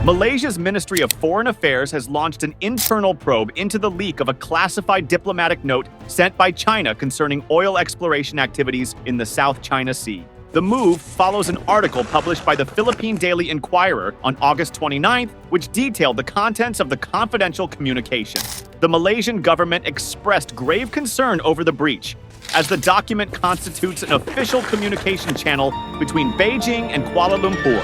Malaysia's Ministry of Foreign Affairs has launched an internal probe into the leak of a classified diplomatic note sent by China concerning oil exploration activities in the South China Sea. The move follows an article published by the Philippine Daily Inquirer on August 29th, which detailed the contents of the confidential communication. The Malaysian government expressed grave concern over the breach, as the document constitutes an official communication channel between Beijing and Kuala Lumpur.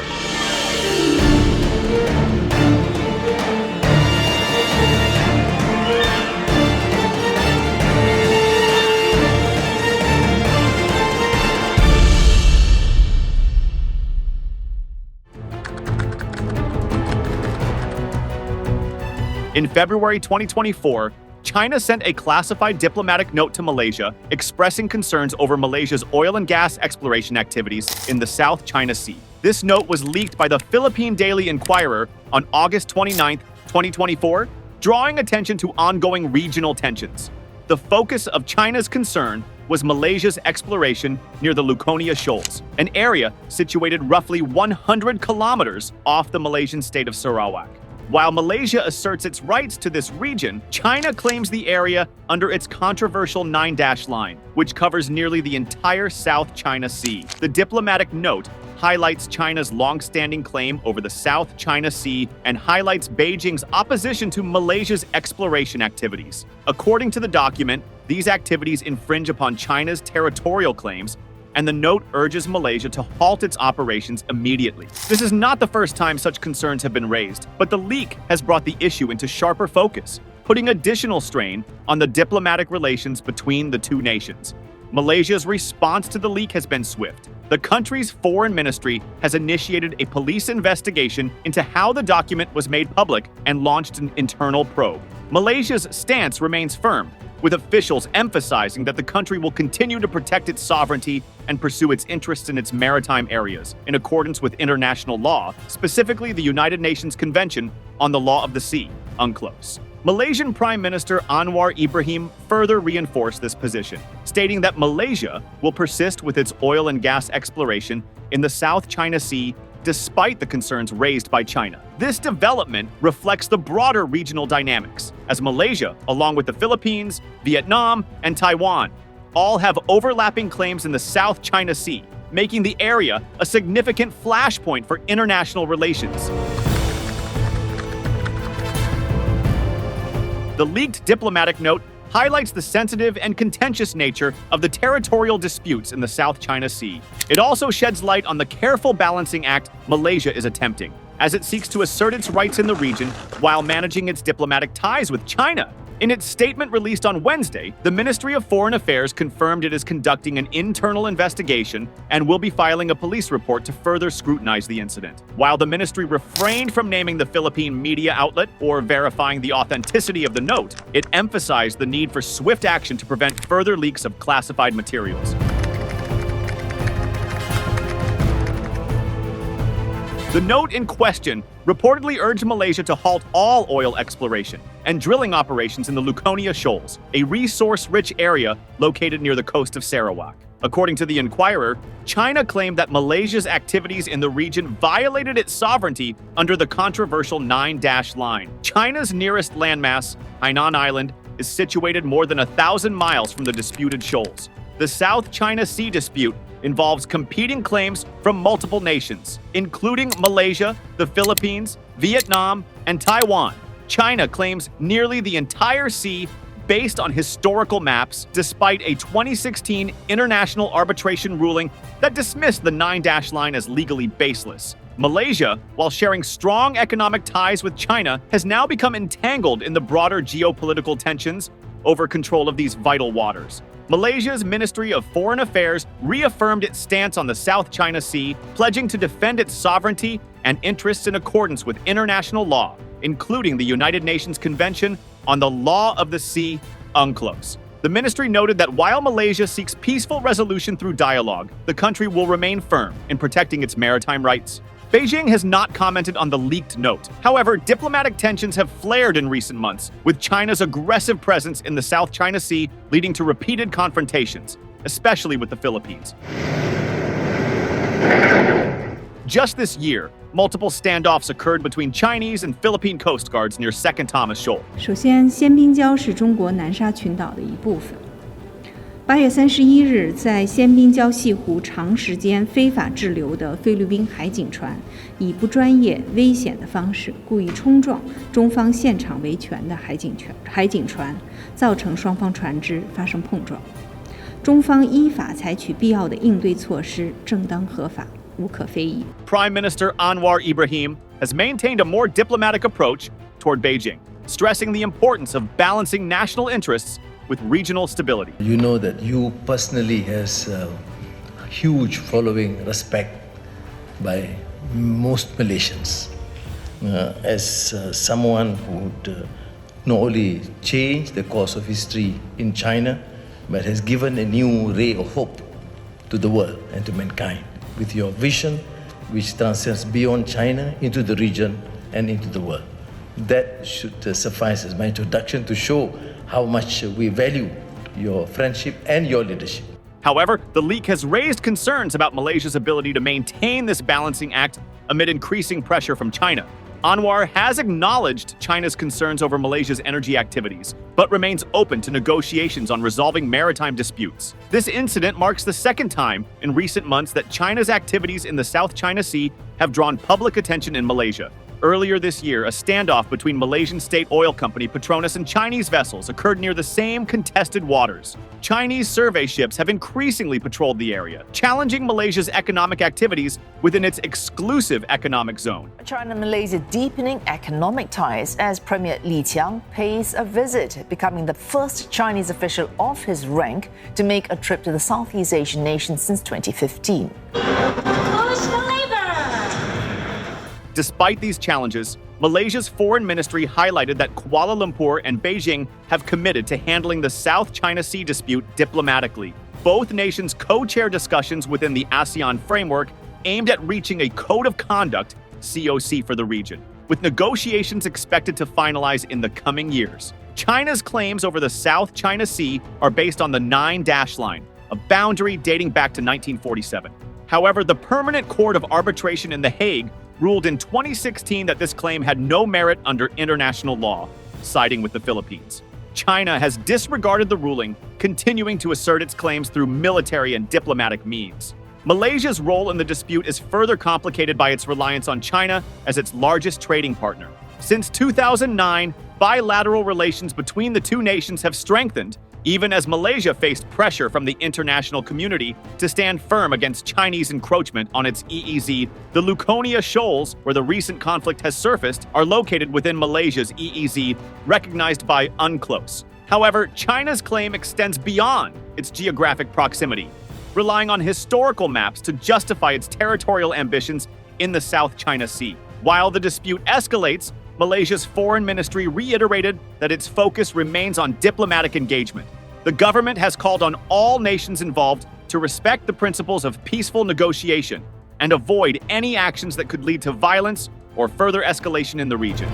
In February 2024, China sent a classified diplomatic note to Malaysia expressing concerns over Malaysia's oil and gas exploration activities in the South China Sea. This note was leaked by the Philippine Daily Inquirer on August 29, 2024, drawing attention to ongoing regional tensions. The focus of China's concern was Malaysia's exploration near the Luconia Shoals, an area situated roughly 100 kilometers off the Malaysian state of Sarawak. While Malaysia asserts its rights to this region, China claims the area under its controversial 9-dash line, which covers nearly the entire South China Sea. The diplomatic note highlights China's long-standing claim over the South China Sea and highlights Beijing's opposition to Malaysia's exploration activities. According to the document, these activities infringe upon China's territorial claims, and the note urges Malaysia to halt its operations immediately. This is not the first time such concerns have been raised, but the leak has brought the issue into sharper focus, putting additional strain on the diplomatic relations between the two nations. Malaysia's response to the leak has been swift. The country's foreign ministry has initiated a police investigation into how the document was made public and launched an internal probe. Malaysia's stance remains firm, with officials emphasizing that the country will continue to protect its sovereignty and pursue its interests in its maritime areas in accordance with international law, specifically the United Nations Convention on the Law of the Sea, UNCLOS. Malaysian Prime Minister Anwar Ibrahim further reinforced this position, stating that Malaysia will persist with its oil and gas exploration in the South China Sea despite the concerns raised by China. This development reflects the broader regional dynamics, as Malaysia, along with the Philippines, Vietnam, and Taiwan, all have overlapping claims in the South China Sea, making the area a significant flashpoint for international relations. The leaked diplomatic note highlights the sensitive and contentious nature of the territorial disputes in the South China Sea. It also sheds light on the careful balancing act Malaysia is attempting, as it seeks to assert its rights in the region while managing its diplomatic ties with China. In its statement released on Wednesday, the Ministry of Foreign Affairs confirmed it is conducting an internal investigation and will be filing a police report to further scrutinize the incident. While the ministry refrained from naming the Philippine media outlet or verifying the authenticity of the note, it emphasized the need for swift action to prevent further leaks of classified materials. The note in question reportedly urged Malaysia to halt all oil exploration and drilling operations in the Luconia Shoals, a resource-rich area located near the coast of Sarawak. According to the Inquirer, China claimed that Malaysia's activities in the region violated its sovereignty under the controversial 9-dash line. China's nearest landmass, Hainan Island, is situated more than 1,000 miles from the disputed shoals. The South China Sea dispute involves competing claims from multiple nations, including Malaysia, the Philippines, Vietnam, and Taiwan. China claims nearly the entire sea based on historical maps, despite a 2016 international arbitration ruling that dismissed the 9-dash line as legally baseless. Malaysia, while sharing strong economic ties with China, has now become entangled in the broader geopolitical tensions over control of these vital waters. Malaysia's Ministry of Foreign Affairs reaffirmed its stance on the South China Sea, pledging to defend its sovereignty and interests in accordance with international law, including the United Nations Convention on the Law of the Sea, UNCLOS. The ministry noted that while Malaysia seeks peaceful resolution through dialogue, the country will remain firm in protecting its maritime rights. Beijing has not commented on the leaked note. However, diplomatic tensions have flared in recent months, with China's aggressive presence in the South China Sea leading to repeated confrontations, especially with the Philippines. Just this year, multiple standoffs occurred between Chinese and Philippine coast guards near Second Thomas Shoal. 首先，仙宾礁是中国南沙群岛的一部分。8月31日，在仙宾礁西湖长时间非法滞留的菲律宾海警船，以不专业、危险的方式故意冲撞中方现场维权的海警船，造成双方船只发生碰撞。中方依法采取必要的应对措施，正当合法，无可非议。Prime Minister Anwar Ibrahim has maintained a more diplomatic approach toward Beijing, stressing the importance of balancing national interests with regional stability. You know that you personally has a huge following, respect by most Malaysians. As someone who would not only change the course of history in China, but has given a new ray of hope to the world and to mankind with your vision, which transcends beyond China into the region and into the world. That should suffice as my introduction to show how much we value your friendship and your leadership. However, the leak has raised concerns about Malaysia's ability to maintain this balancing act amid increasing pressure from China. Anwar has acknowledged China's concerns over Malaysia's energy activities, but remains open to negotiations on resolving maritime disputes. This incident marks the second time in recent months that China's activities in the South China Sea have drawn public attention in Malaysia. Earlier this year, a standoff between Malaysian state oil company Petronas and Chinese vessels occurred near the same contested waters. Chinese survey ships have increasingly patrolled the area, challenging Malaysia's economic activities within its exclusive economic zone. China and Malaysia deepening economic ties as Premier Li Qiang pays a visit, becoming the first Chinese official of his rank to make a trip to the Southeast Asian nation since 2015. Despite these challenges, Malaysia's foreign ministry highlighted that Kuala Lumpur and Beijing have committed to handling the South China Sea dispute diplomatically. Both nations co-chair discussions within the ASEAN framework aimed at reaching a code of conduct, COC, for the region, with negotiations expected to finalize in the coming years. China's claims over the South China Sea are based on the 9-dash line, a boundary dating back to 1947. However, the Permanent Court of Arbitration in The Hague ruled in 2016 that this claim had no merit under international law, siding with the Philippines. China has disregarded the ruling, continuing to assert its claims through military and diplomatic means. Malaysia's role in the dispute is further complicated by its reliance on China as its largest trading partner. Since 2009, bilateral relations between the two nations have strengthened, even as Malaysia faced pressure from the international community to stand firm against Chinese encroachment on its EEZ. The Luconia shoals, where the recent conflict has surfaced, are located within Malaysia's EEZ, recognized by UNCLOS. However, China's claim extends beyond its geographic proximity, relying on historical maps to justify its territorial ambitions in the South China Sea. While the dispute escalates, Malaysia's foreign ministry reiterated that its focus remains on diplomatic engagement. The government has called on all nations involved to respect the principles of peaceful negotiation and avoid any actions that could lead to violence or further escalation in the region.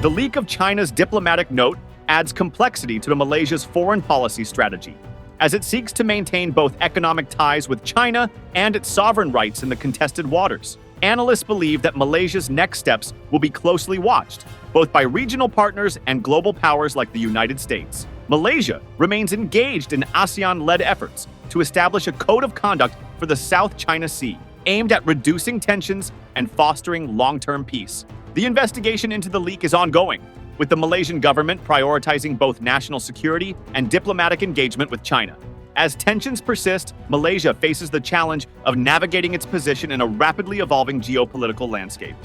The leak of China's diplomatic note adds complexity to Malaysia's foreign policy strategy, as it seeks to maintain both economic ties with China and its sovereign rights in the contested waters. Analysts believe that Malaysia's next steps will be closely watched, both by regional partners and global powers like the United States. Malaysia remains engaged in ASEAN-led efforts to establish a code of conduct for the South China Sea, aimed at reducing tensions and fostering long-term peace. The investigation into the leak is ongoing, with the Malaysian government prioritizing both national security and diplomatic engagement with China. As tensions persist, Malaysia faces the challenge of navigating its position in a rapidly evolving geopolitical landscape.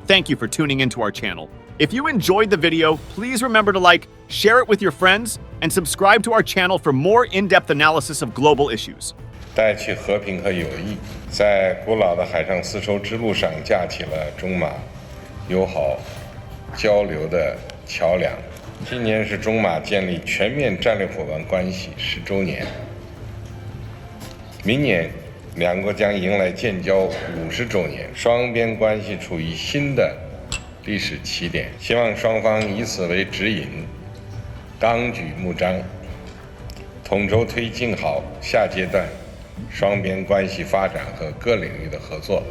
Thank you for tuning into our channel. If you enjoyed the video, please remember to like, share it with your friends, and subscribe to our channel for more in-depth analysis of global issues. 带去和平和友谊，在古老的海上丝绸之路上架起了中马友好交流的桥梁。今年是中马建立全面战略伙伴关系10周年，明年两国将迎来建交50周年，双边关系处于新的历史起点。希望双方以此为指引，纲举目张，统筹推进好下阶段双边关系发展和各领域的合作。